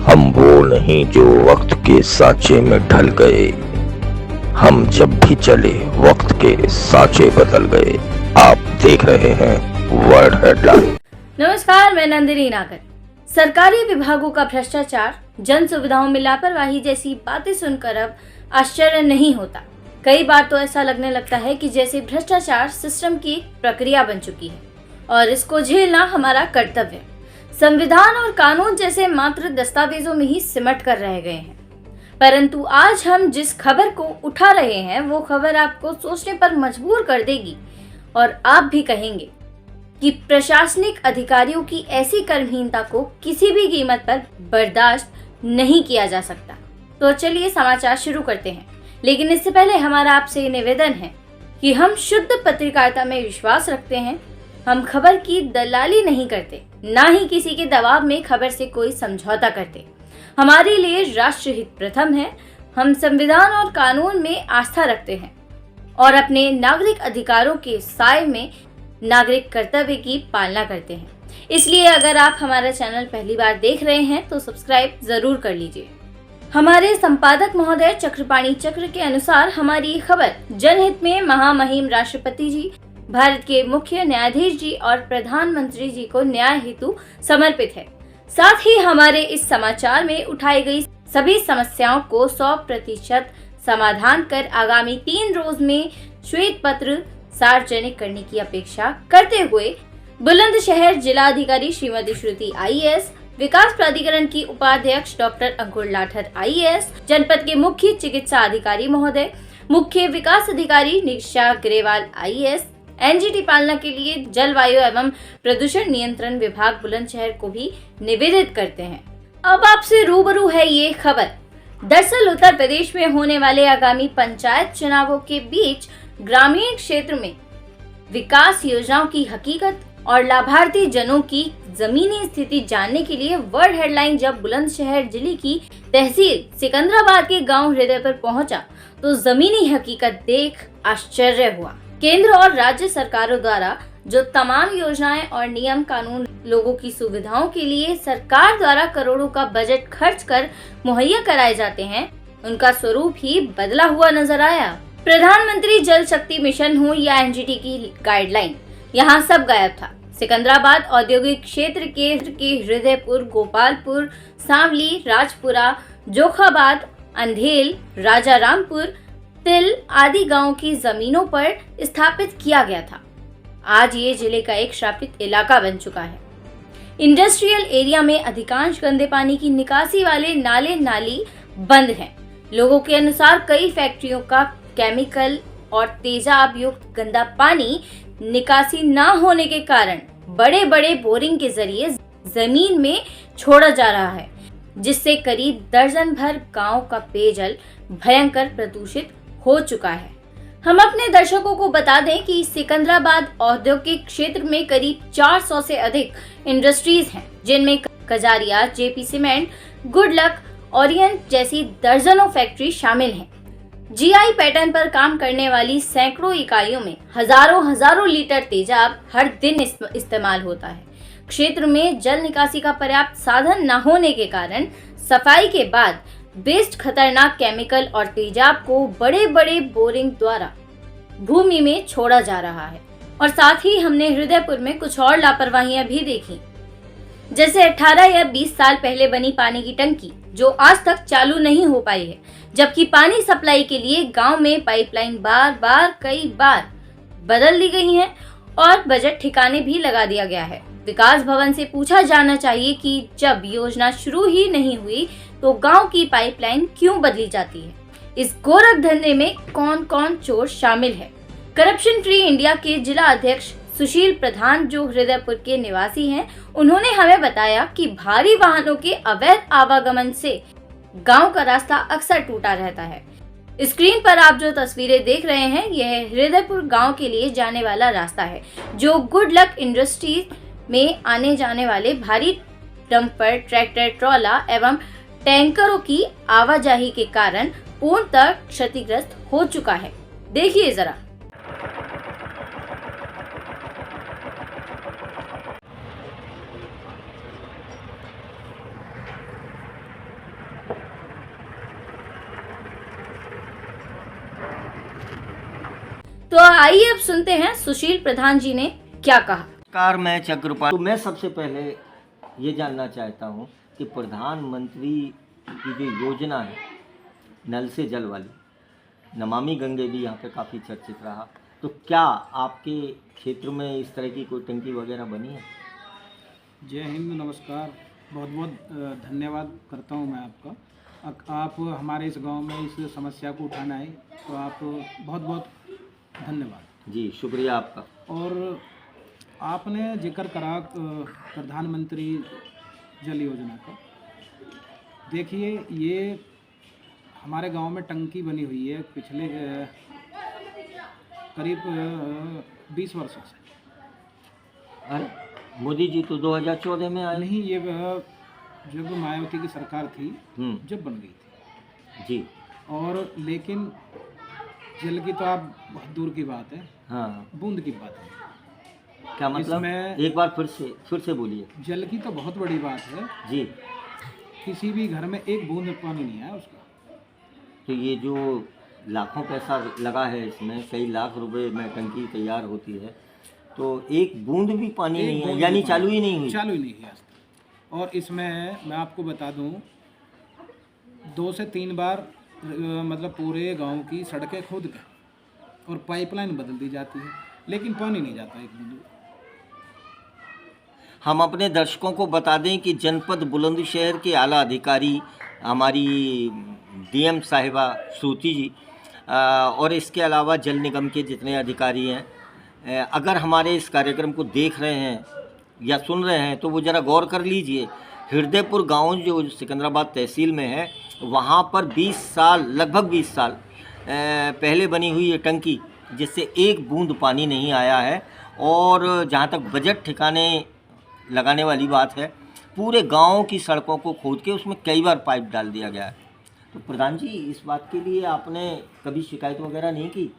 हम वो नहीं जो वक्त के सांचे में ढल गए, हम जब भी चले वक्त के सांचे बदल गए। आप देख रहे हैं वर्ल्ड हेडलाइन। नमस्कार, मैं नंदिनी नागर। सरकारी विभागों का भ्रष्टाचार, जन सुविधाओं में लापरवाही जैसी बातें सुनकर अब आश्चर्य नहीं होता। कई बार तो ऐसा लगने लगता है कि जैसे भ्रष्टाचार सिस्टम की प्रक्रिया बन चुकी है और इसको झेलना हमारा कर्तव्य है। संविधान और कानून जैसे मात्र दस्तावेजों में ही सिमट कर रह गए हैं। परंतु आज हम जिस खबर को उठा रहे हैं वो खबर आपको सोचने पर मजबूर कर देगी और आप भी कहेंगे कि प्रशासनिक अधिकारियों की ऐसी कर्महीनता को किसी भी कीमत पर बर्दाश्त नहीं किया जा सकता। तो चलिए समाचार शुरू करते हैं, लेकिन इससे पहले हमारा आपसे निवेदन है कि हम शुद्ध पत्रकारिता में विश्वास रखते हैं। हम खबर की दलाली नहीं करते, ना ही किसी के दबाव में खबर से कोई समझौता करते। हमारे लिए राष्ट्रहित प्रथम है। हम संविधान और कानून में आस्था रखते हैं और अपने नागरिक अधिकारों के साए में नागरिक कर्तव्य की पालना करते हैं। इसलिए अगर आप हमारा चैनल पहली बार देख रहे हैं तो सब्सक्राइब जरूर कर लीजिए। हमारे संपादक महोदय चक्रपाणी चक्र के अनुसार हमारी खबर जनहित में महामहिम राष्ट्रपति जी, भारत के मुख्य न्यायाधीश जी और प्रधानमंत्री जी को न्याय हेतु समर्पित है। साथ ही हमारे इस समाचार में उठाई गई सभी समस्याओं को 100% समाधान कर आगामी 3 रोज में श्वेत पत्र सार्वजनिक करने की अपेक्षा करते हुए बुलंदशहर जिलाधिकारी श्रीमती श्रुति IAS, विकास प्राधिकरण की उपाध्यक्ष डॉक्टर अंकुर लाठर IAS, जनपद के मुख्य चिकित्सा अधिकारी महोदय, मुख्य विकास अधिकारी निशा ग्रेवाल IAS, NGT पालना के लिए जलवायु एवं प्रदूषण नियंत्रण विभाग बुलंदशहर को भी निवेदित करते हैं। अब आपसे रूबरू है ये खबर। दरअसल उत्तर प्रदेश में होने वाले आगामी पंचायत चुनावों के बीच ग्रामीण क्षेत्र में विकास योजनाओं की हकीकत और लाभार्थी जनों की जमीनी स्थिति जानने के लिए वर्ल्ड हेडलाइन जब बुलंदशहर जिले की तहसील सिकंदराबाद के गांव हृदय पर पहुंचा तो जमीनी हकीकत देख आश्चर्य हुआ। केंद्र और राज्य सरकारों द्वारा जो तमाम योजनाएं और नियम कानून लोगों की सुविधाओं के लिए सरकार द्वारा करोड़ों का बजट खर्च कर मुहैया कराए जाते हैं, उनका स्वरूप ही बदला हुआ नजर आया। प्रधानमंत्री जल शक्ति मिशन हो या NGT की गाइडलाइन, यहाँ सब गायब था। सिकंदराबाद औद्योगिक क्षेत्र के हृदयपुर, गोपालपुर, सांवली, राजपुरा, जोखाबाद, अंधेल, राजारामपुर, तिल आदि गांवों की जमीनों पर स्थापित किया गया था। आज ये जिले का एक श्रापित इलाका बन चुका है। इंडस्ट्रियल एरिया में अधिकांश गंदे पानी की निकासी वाले नाले नाली बंद हैं। लोगों के अनुसार कई फैक्ट्रियों का केमिकल और तेजाब युक्त गंदा पानी निकासी न होने के कारण बड़े बड़े बोरिंग के जरिए जमीन में छोड़ा जा रहा है, जिससे करीब दर्जन भर गांव का पेयजल भयंकर प्रदूषित हो चुका है। हम अपने दर्शकों को बता दें कि सिकंदराबाद औद्योगिक क्षेत्र में करीब 400 से अधिक इंडस्ट्रीज हैं, जिनमें Kajaria, JP cement, good luck, Orient जैसी दर्जनों फैक्ट्री शामिल हैं। GI पैटर्न पर काम करने वाली सैकड़ों इकाइयों में हजारों लीटर तेजाब हर दिन इस्तेमाल होता है। क्षेत्र में जल निकासी का पर्याप्त साधन न होने के कारण सफाई के बाद बेस्ट खतरनाक केमिकल और तेजाब को बड़े बड़े बोरिंग द्वारा भूमि में छोड़ा जा रहा है। और साथ ही हमने हृदयपुर में कुछ और लापरवाहियां भी देखी, जैसे 18 या 20 साल पहले बनी पानी की टंकी जो आज तक चालू नहीं हो पाई है, जबकि पानी सप्लाई के लिए गांव में पाइपलाइन कई बार बदल दी गई है और बजट ठिकाने भी लगा दिया गया है। विकास भवन से पूछा जाना चाहिए कि जब योजना शुरू ही नहीं हुई तो गांव की पाइपलाइन क्यों बदली जाती है। इस गोरख धंधे में कौन कौन चोर शामिल है। करप्शन फ्री इंडिया के जिला अध्यक्ष सुशील प्रधान, जो हृदयपुर के निवासी हैं, उन्होंने हमें बताया कि भारी वाहनों के अवैध आवागमन से गांव का रास्ता अक्सर टूटा रहता है। स्क्रीन पर आप जो तस्वीरें देख रहे हैं, यह हृदयपुर गांव के लिए जाने वाला रास्ता है, जो गुडलक इंडस्ट्रीज में आने जाने वाले भारी डंपर, ट्रैक्टर, ट्रॉला एवं टैंकरों की आवाजाही के कारण पूर्णतः क्षतिग्रस्त हो चुका है। देखिए जरा। तो आइए अब सुनते हैं सुशील प्रधान जी ने क्या कहा। नमस्कार, मैं चक्रपाल। तो मैं सबसे पहले ये जानना चाहता हूँ कि प्रधानमंत्री की जो योजना है नल से जल वाली, नमामि गंगे भी यहाँ पे काफ़ी चर्चित रहा, तो क्या आपके क्षेत्र में इस तरह की कोई टंकी वगैरह बनी है? जय हिंद, नमस्कार। बहुत बहुत धन्यवाद करता हूँ मैं आपका। आप हमारे इस गांव में इस समस्या को उठाना है, तो आप बहुत बहुत धन्यवाद। जी, शुक्रिया आपका। और आपने जिक्र करा प्रधानमंत्री जल योजना का। देखिए, ये हमारे गांव में टंकी बनी हुई है पिछले करीब 20 वर्षों से। अरे मोदी जी तो 2014 में आए। नहीं, ये जब मायावती की सरकार थी जब बन गई थी जी। और लेकिन जल की तो आप बहुत दूर की बात है, हाँ, बूंद की बात है। क्या मतलब? इसमें एक बार फिर से बोलिए। जल की तो बहुत बड़ी बात है जी। किसी भी घर में एक बूंद पानी नहीं आया उसका। तो ये जो लाखों पैसा लगा है इसमें, कई लाख रुपए में टंकी तैयार होती है, तो एक बूंद भी पानी नहीं है, यानी चालू ही नहीं हुई। चालू ही नहीं है आज तक। और इसमें मैं आपको बता दूं, 2 से 3 बार मतलब पूरे गांव की सड़कें खोद के और पाइपलाइन बदल दी जाती है, लेकिन पानी नहीं जाता एक बूंद। हम अपने दर्शकों को बता दें कि जनपद बुलंदशहर के आला अधिकारी हमारी डीएम साहिबा श्रुति जी और इसके अलावा जल निगम के जितने अधिकारी हैं, अगर हमारे इस कार्यक्रम को देख रहे हैं या सुन रहे हैं तो वो ज़रा गौर कर लीजिए। हृदयपुर गांव जो सिकंदराबाद तहसील में है, वहाँ पर 20 साल, लगभग 20 साल पहले बनी हुई ये टंकी, जिससे एक बूंद पानी नहीं आया है। और जहाँ तक बजट ठिकाने लगाने वाली बात है, पूरे गांव की सड़कों को खोद के उसमें कई बार पाइप डाल दिया गया है। तो प्रधान जी, इस बात के लिए आपने कभी शिकायत वगैरह नहीं की?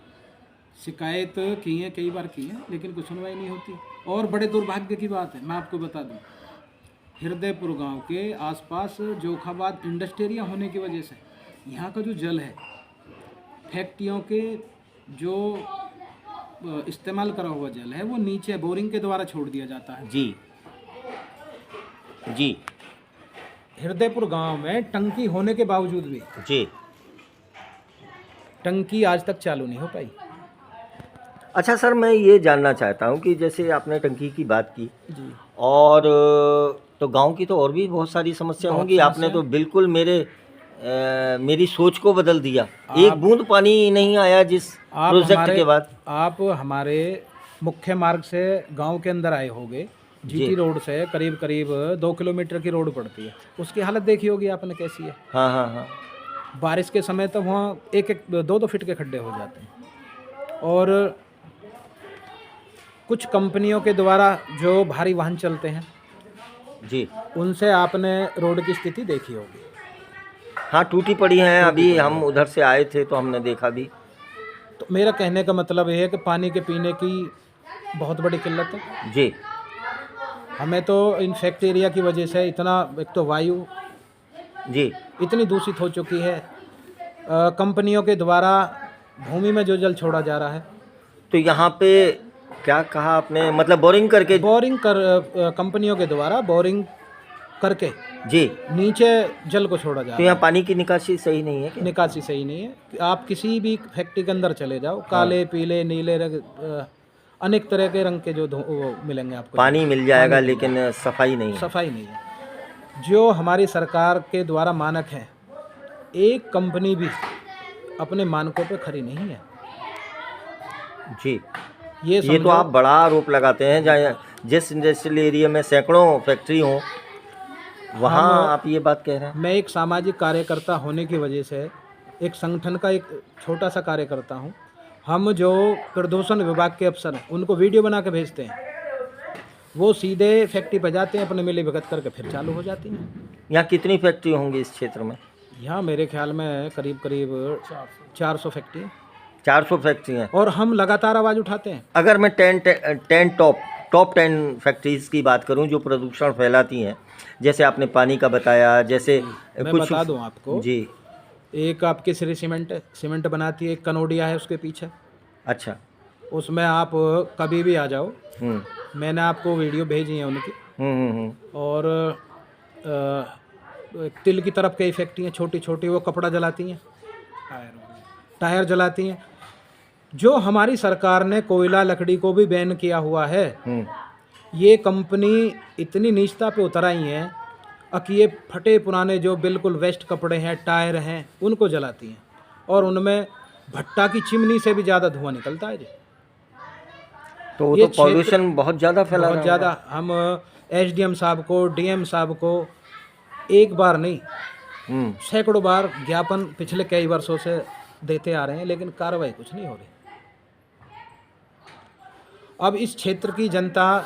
शिकायत की है, कई बार की है, लेकिन कुछ सुनवाई नहीं होती। और बड़े दुर्भाग्य की बात है, मैं आपको बता दूं, हृदयपुर गांव के आसपास जोखाबाद इंडस्ट्री एरिया होने की वजह से यहाँ का जो जल है, फैक्ट्रियों के जो इस्तेमाल करा हुआ जल है, वो नीचे बोरिंग के द्वारा छोड़ दिया जाता है। जी जी। हृदयपुर गांव में टंकी होने के बावजूद भी जी, टंकी आज तक चालू नहीं हो पाई। अच्छा सर, मैं ये जानना चाहता हूँ कि जैसे आपने टंकी की बात की जी, और तो गांव की तो और भी बहुत सारी समस्या होंगी। आपने तो बिल्कुल मेरी सोच को बदल दिया। एक बूंद पानी नहीं आया जिस प्रोजेक्ट के बाद। आप हमारे मुख्य मार्ग से गांव के अंदर आए होंगे, जीटी रोड से करीब करीब 2 किलोमीटर की रोड पड़ती है, उसकी हालत देखी होगी आपने कैसी है। हाँ हाँ हाँ। बारिश के समय तो वहाँ 1-2 फीट के खड्डे हो जाते हैं। और कुछ कंपनियों के द्वारा जो भारी वाहन चलते हैं जी, उनसे आपने रोड की स्थिति देखी होगी। हाँ, टूटी पड़ी हैं। अभी हम उधर से आए थे तो हमने देखा भी। तो मेरा कहने का मतलब ये है कि पानी के पीने की बहुत बड़ी किल्लत है जी। हमें तो इन फैक्ट्री एरिया की वजह से इतना, एक तो वायु जी इतनी दूषित हो चुकी है, कंपनियों के द्वारा भूमि में जो जल छोड़ा जा रहा है। तो यहाँ पे क्या कहा आपने, मतलब बोरिंग करके? कंपनियों के द्वारा बोरिंग करके जी नीचे जल को छोड़ा जा रहा तो यहाँ पानी की निकासी सही नहीं है क्या? निकासी सही नहीं है। आप किसी भी फैक्ट्री के अंदर चले जाओ, काले पीले नीले रंग, अनेक तरह के रंग के जो वो मिलेंगे आपको। पानी मिल जाएगा, लेकिन सफाई नहीं है। सफाई नहीं है। जो हमारी सरकार के द्वारा मानक हैं, एक कंपनी भी अपने मानकों पे खरी नहीं है जी। ये तो आप बड़ा आरोप लगाते हैं। जहाँ जिस इंडस्ट्रियल एरिया में सैकड़ों फैक्ट्री हो, वहाँ आप ये बात कह रहे हैं। मैं एक सामाजिक कार्यकर्ता होने की वजह से एक संगठन का एक छोटा सा कार्यकर्ता हूँ। हम जो प्रदूषण विभाग के अफसर हैं, उनको वीडियो बना के भेजते हैं, वो सीधे फैक्ट्री पर जाते हैं, अपने मिली भगत करके फिर चालू हो जाती हैं। यहाँ कितनी फैक्ट्री होंगी इस क्षेत्र में? यहाँ मेरे ख्याल में करीब करीब 400 फैक्ट्री 400 फैक्ट्री हैं। और हम लगातार आवाज़ उठाते हैं। अगर मैं 10 टॉप 10 फैक्ट्रीज की बात करूं जो प्रदूषण फैलाती हैं, जैसे आपने पानी का बताया, जैसे मैं कुछ बता दूं आपको जी। एक आपकी श्री सीमेंट बनाती है, एक कनोडिया है उसके पीछे। अच्छा। उसमें आप कभी भी आ जाओ। हम्म मैंने आपको वीडियो भेजी है उनकी। और तिल की तरफ कई फैक्ट्रियाँ छोटी छोटी वो कपड़ा जलाती हैं, टायर जलाती हैं। जो हमारी सरकार ने कोयला लकड़ी को भी बैन किया हुआ है, ये कंपनी इतनी नीचता पे उतर आई हैं कि ये फटे पुराने जो बिल्कुल वेस्ट कपड़े हैं, टायर हैं, उनको जलाती हैं। और उनमें भट्टा की चिमनी से भी ज़्यादा धुआं निकलता है जी। तो वो ये तो पॉल्यूशन बहुत ज़्यादा फैला बहुत रहा ज़्यादा। हम एसडीएम साहब को, डीएम साहब को एक बार नहीं होगा। सैकड़ों बार ज्ञापन पिछले कई वर्षों से देते आ रहे हैं, लेकिन कार्रवाई कुछ नहीं हो रही। अब इस क्षेत्र की जनता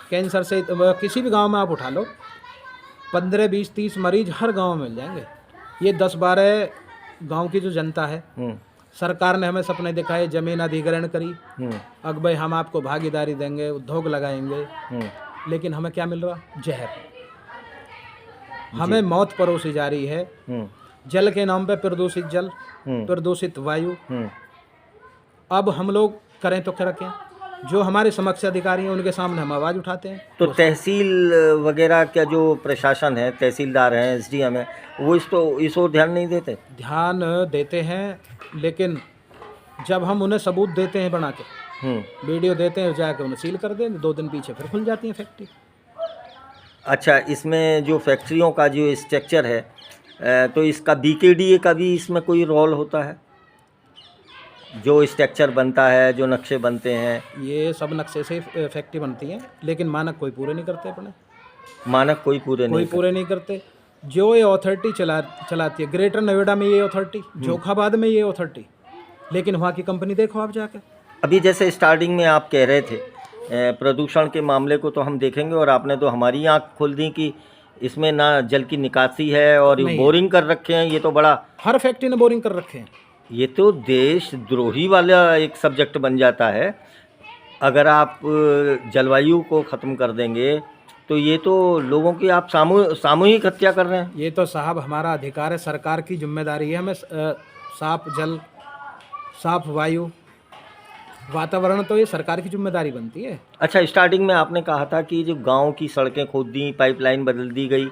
कैंसर से किसी भी गांव में आप उठा लो, 15, 20, 30 मरीज हर गांव में मिल जाएंगे। ये 10-12 गांव की जो जनता है, सरकार ने हमें सपने दिखाए, जमीन अधिग्रहण करी, अब भाई हम आपको भागीदारी देंगे, उद्योग लगाएंगे, लेकिन हमें क्या मिल रहा? जहर। हमें मौत परोसी जा रही है। जल के नाम पे प्रदूषित जल, प्रदूषित वायु। अब हम लोग करें तो क्या रखें? जो हमारे समक्ष अधिकारी हैं उनके सामने हम आवाज़ उठाते हैं। तो तहसील वगैरह का जो प्रशासन है, तहसीलदार हैं, एसडीएम है, वो इस ओर ध्यान नहीं देते? ध्यान देते हैं, लेकिन जब हम उन्हें सबूत देते हैं बना के, वीडियो देते हैं, जाके उन्हें सील कर दें, 2 दिन पीछे फिर खुल जाती है फैक्ट्री। अच्छा, इसमें जो फैक्ट्रियों का जो स्ट्रक्चर है, तो इसका बीकेडीए का भी इसमें कोई रोल होता है? जो स्ट्रक्चर बनता है, जो नक्शे बनते हैं, ये सब नक्शे से फैक्ट्री बनती है, लेकिन मानक कोई पूरे नहीं करते अपने। मानक कोई पूरे नहीं करते। जो ये अथॉरिटी चलाती है, ग्रेटर नोएडा में ये अथॉरिटी, जोखाबाद में ये अथॉरिटी, लेकिन वहाँ की कंपनी देखो आप जाकर। अभी जैसे स्टार्टिंग में आप कह रहे थे प्रदूषण के मामले को तो हम देखेंगे, और आपने तो हमारी आँख खोल दी कि इसमें ना जल की निकासी है और बोरिंग कर रखे हैं। ये तो बड़ा, हर फैक्ट्री ने बोरिंग कर रखे हैं। ये तो देशद्रोही वाला एक सब्जेक्ट बन जाता है। अगर आप जलवायु को ख़त्म कर देंगे तो ये तो लोगों की आप सामूहिक हत्या कर रहे हैं। ये तो साहब हमारा अधिकार है, सरकार की जिम्मेदारी है। हमें साफ जल, साफ वायु, वातावरण, तो ये सरकार की जिम्मेदारी बनती है। अच्छा, स्टार्टिंग में आपने कहा था कि जो गांव की सड़कें खोद दी, पाइपलाइन बदल दी गई,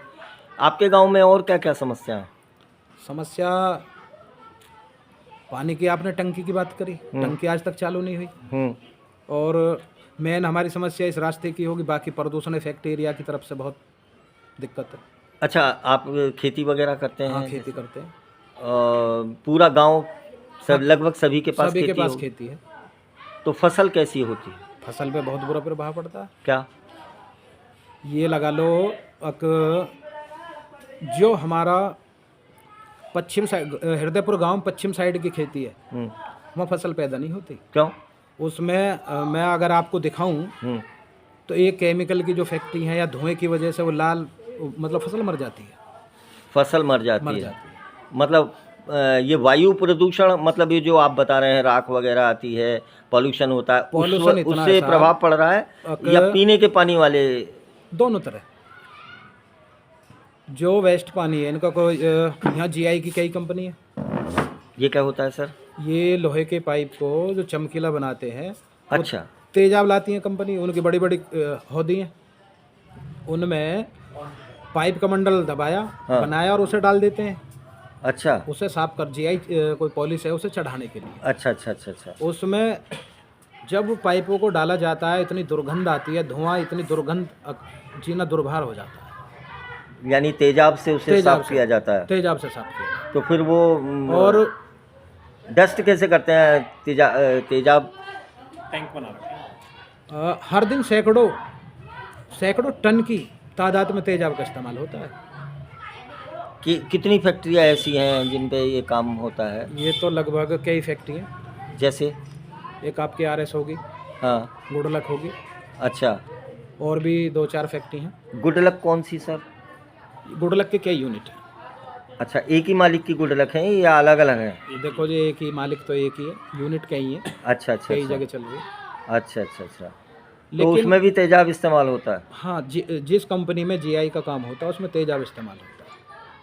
आपके गांव में और क्या क्या समस्या है? समस्या पानी की, आपने टंकी की बात करी, टंकी आज तक चालू नहीं हुई। और मेन हमारी समस्या इस रास्ते की होगी, बाकी प्रदूषण फैक्ट्री एरिया की तरफ से बहुत दिक्कत है। अच्छा, आप खेती वगैरह करते हैं? हाँ, खेती करते हैं। पूरा गांव सब, लगभग सभी के पास खेती है। तो फसल कैसी होती है? फसल पे बहुत बुरा प्रभाव पड़ता है। क्या? ये लगा लो, जो हमारा पश्चिम साइड, हृदयपुर गांव पश्चिम साइड की खेती है, वहाँ फसल पैदा नहीं होती। क्यों? उसमें मैं अगर आपको दिखाऊं तो एक केमिकल की जो फैक्ट्री है या धुएं की वजह से वो लाल, मतलब फसल मर जाती है। फसल मर जाती है। मतलब ये वायु प्रदूषण, मतलब ये जो आप बता रहे हैं, राख वगैरह आती है, पॉल्यूशन होता है, उससे प्रभाव पड़ रहा है, या पीने के पानी वाले? दोनों तरह। जो वेस्ट पानी है इनका, कोई यहाँ जीआई की कई कंपनी है। ये क्या होता है सर? ये लोहे के पाइप को जो चमकीला बनाते हैं। अच्छा। तेजाब लाती हैं कंपनी, उनकी बड़ी बड़ी होदी हैं, उनमें पाइप का मंडल दबाया, बनाया और उसे डाल देते हैं। अच्छा। उसे साफ कर, जीआई कोई पॉलिश है उसे चढ़ाने के लिए। अच्छा अच्छा अच्छा अच्छा। उसमें जब पाइपों को डाला जाता है, इतनी दुर्गंध आती है, धुआं, इतनी दुर्गंध, जीना दुर्भार हो जाता है। यानी तेजाब से उसे साफ किया जाता है? तेजाब से साफ किया जाता है। तो फिर वो और डस्ट कैसे करते हैं? तेजाब टैंक बना रखा है। हर दिन सैकड़ों टन की तादाद में तेजाब का इस्तेमाल होता है। कितनी फैक्ट्रियाँ ऐसी हैं जिन पे ये काम होता है? ये तो लगभग कई फैक्ट्री हैं। जैसे एक आपकी आरएस होगी, हाँ, गुडलक होगी। अच्छा। और भी 2-4 फैक्ट्री हैं। गुडलक कौन सी सर? गुडलक के कई यूनिट हैं। अच्छा, एक ही मालिक की गुडलक है या अलग अलग है? देखो जी, एक ही मालिक तो एक ही है, यूनिट कई है। अच्छा अच्छा, कई जगह चल रही है। अच्छा अच्छा अच्छा। तो उसमें भी तेजाब इस्तेमाल होता है? हाँ, जिस कंपनी में जीआई का काम होता है उसमें तेजाब इस्तेमाल होता है।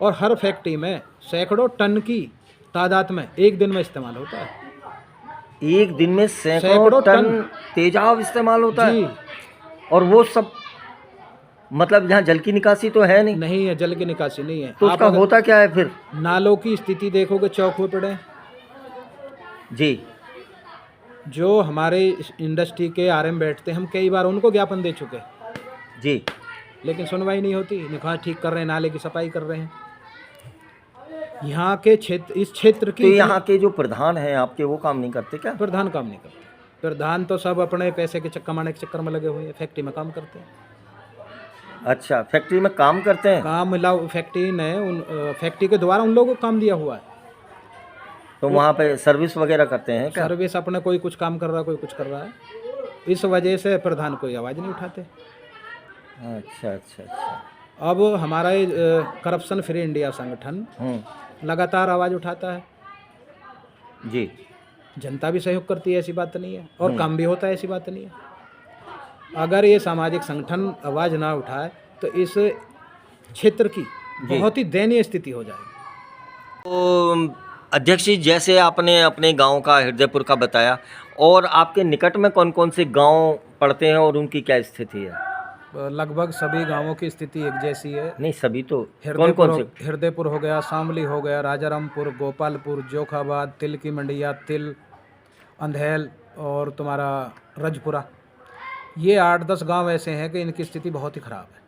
और हर फैक्ट्री में सैकड़ों टन की तादाद में एक दिन में इस्तेमाल होता है। एक दिन में सैकड़ों सैकड़ों टन टन। तेजाब इस्तेमाल होता जी। है, और वो सब मतलब यहाँ जल की निकासी तो है नहीं, नहीं है, जल की निकासी नहीं है। तो आप उसका अगर होता क्या है फिर? नालों की स्थिति देखोगे, चौक हुए पड़े हैं। जी जो हमारे इस इंडस्ट्री के आरएम बैठते हैं, हम कई बार उनको ज्ञापन दे चुके हैं, जी। लेकिन सुनवाई नहीं होती। निकाह ठीक कर रहे हैं, नाले की सफाई कर रहे हैं। यहाँ के क्षेत्र, इस क्षेत्र तो की यहाँ के जो प्रधान हैं आपके, वो काम नहीं करते क्या? प्रधान काम नहीं करते। प्रधान तो सब अपने पैसे के कमाने के चक्कर में लगे हुए हैं, फैक्ट्री में काम करते हैं। अच्छा, फैक्ट्री में काम करते हैं। काम मिला फैक्ट्री ने उन फैक्ट्री के द्वारा उन लोगों को काम दिया हुआ है। तो वहाँ पे सर्विस वगैरह करते हैं क्या? सर्विस अपने, कोई कुछ काम कर रहा है, कोई कुछ कर रहा है। इस वजह से प्रधान कोई आवाज़ नहीं उठाते। अच्छा अच्छा अच्छा। अब हमारा करप्शन फ्री इंडिया संगठन लगातार आवाज़ उठाता है। जी। जनता भी सहयोग करती है, ऐसी बात नहीं है, और काम भी होता है, ऐसी बात नहीं है। अगर ये सामाजिक संगठन आवाज़ ना उठाए तो इस क्षेत्र की बहुत ही दयनीय स्थिति हो जाएगी। तो अध्यक्ष जी, जैसे आपने अपने गांव का, हृदयपुर का बताया, और आपके निकट में कौन कौन से गांव पड़ते हैं और उनकी क्या स्थिति है? लगभग सभी गांवों की स्थिति एक जैसी है। नहीं, सभी तो कौन कौन से? हृदयपुर हो गया, शामली हो गया, राजारामपुर, गोपालपुर, जोखाबाद, तिल की मंडिया, तिल, अंधेल और तुम्हारा रजपुरा। ये 8-10 गांव ऐसे हैं कि इनकी स्थिति बहुत ही ख़राब है।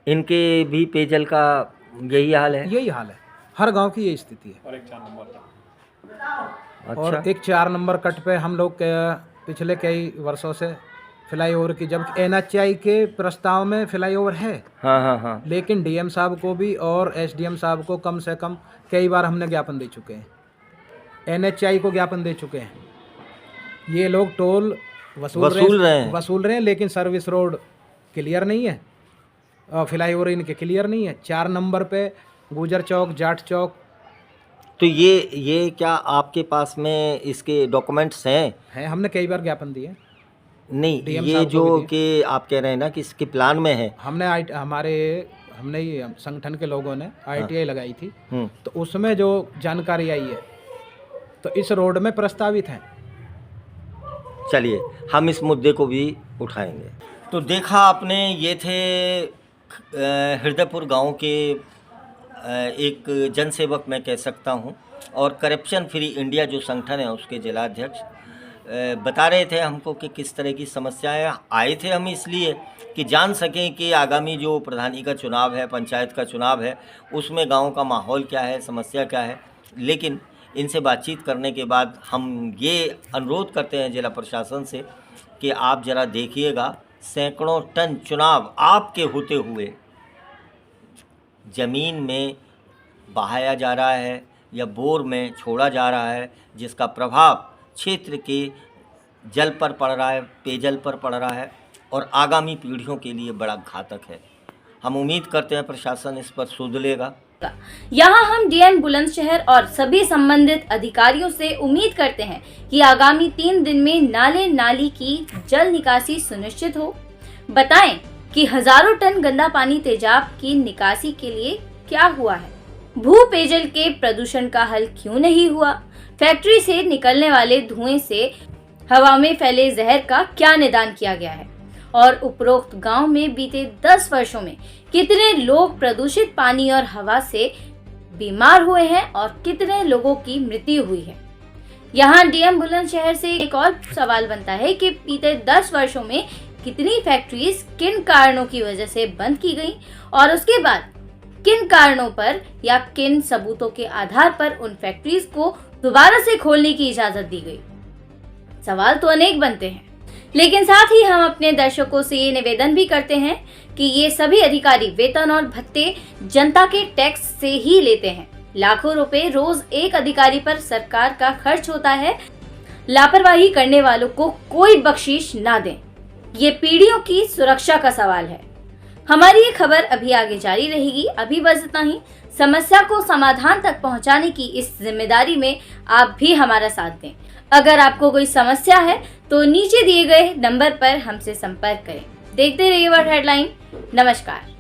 इनके भी पेयजल का यही हाल है? यही हाल है, हर गांव की यही स्थिति है। अच्छा। और एक 4 नंबर कट पे हम लोग पिछले कई वर्षों से फ्लाईओवर की, जब NHI के प्रस्ताव में फ्लाईओवर है, हाँ हाँ हाँ। लेकिन DM साहब को भी और SDM साहब को कम से कम कई बार हमने ज्ञापन दे चुके हैं। NHI को ज्ञापन दे चुके हैं। ये लोग टोल वसूल रहे हैं, लेकिन सर्विस रोड क्लियर नहीं है और फ्लाईओवर इनके क्लियर नहीं है। 4 नंबर पे गुजर चौक, जाट चौक। तो ये क्या आपके पास में इसके डॉक्यूमेंट्स हैं? हमने कई बार ज्ञापन दिए। नहीं, DM ये साहब को जो भी दिए। कि आप कह रहे हैं ना कि इसके प्लान में है। हमने ये संगठन के लोगों ने ITI लगाई थी, हम्म। तो उसमें जो जानकारी आई है, तो इस रोड में प्रस्तावित है। चलिए, हम इस मुद्दे को भी उठाएंगे। तो देखा आपने, ये थे हृदयपुर गांव के एक जनसेवक मैं कह सकता हूं, और करप्शन फ्री इंडिया जो संगठन है उसके जिलाध्यक्ष बता रहे थे हमको कि किस तरह की समस्याएं आए थे। हम इसलिए कि जान सकें कि आगामी जो प्रधानी का चुनाव है, पंचायत का चुनाव है, उसमें गांव का माहौल क्या है, समस्या क्या है। लेकिन इनसे बातचीत करने के बाद हम ये अनुरोध करते हैं जिला प्रशासन से कि आप ज़रा देखिएगा, सैकड़ों टन चुनाव आपके होते हुए ज़मीन में बहाया जा रहा है या बोर में छोड़ा जा रहा है, जिसका प्रभाव क्षेत्र के जल पर पड़ रहा है, पेयजल पर पड़ रहा है, और आगामी पीढ़ियों के लिए बड़ा घातक है। हम उम्मीद करते हैं प्रशासन इस पर सुध लेगा। यहाँ हम DM बुलंदशहर और सभी संबंधित अधिकारियों से उम्मीद करते हैं कि आगामी 3 दिन में नाले नाली की जल निकासी सुनिश्चित हो। बताएं कि हजारों टन गंदा पानी तेजाब की निकासी के लिए क्या हुआ है, भू पेयजल के प्रदूषण का हल क्यों नहीं हुआ, फैक्ट्री से निकलने वाले धुएं से हवा में फैले जहर का क्या निदान किया गया है, और उपरोक्त गांव में बीते 10 वर्षों में कितने लोग प्रदूषित पानी और हवा से बीमार हुए हैं और कितने लोगों की मृत्यु हुई है। यहाँ DM बुलंदशहर से एक और सवाल बनता है कि बीते 10 वर्षों में कितनी फैक्ट्रीज किन कारणों की वजह से बंद की गई, और उसके बाद किन कारणों पर या किन सबूतों के आधार पर उन फैक्ट्रीज को दोबारा से खोलने की इजाजत दी गई। सवाल तो अनेक बनते हैं, लेकिन साथ ही हम अपने दर्शकों से ये निवेदन भी करते हैं कि ये सभी अधिकारी वेतन और भत्ते जनता के टैक्स से ही लेते हैं। लाखों रुपए रोज एक अधिकारी पर सरकार का खर्च होता है। लापरवाही करने वालों को कोई बख्शीश ना दें। ये पीढ़ियों की सुरक्षा का सवाल है। हमारी ये खबर अभी आगे जारी रहेगी। अभी बस इतना ही। समस्या को समाधान तक पहुंचाने की इस जिम्मेदारी में आप भी हमारा साथ दें। अगर आपको कोई समस्या है तो नीचे दिए गए नंबर पर हमसे संपर्क करें। देखते रहिए वर्ल्ड हेडलाइन। नमस्कार।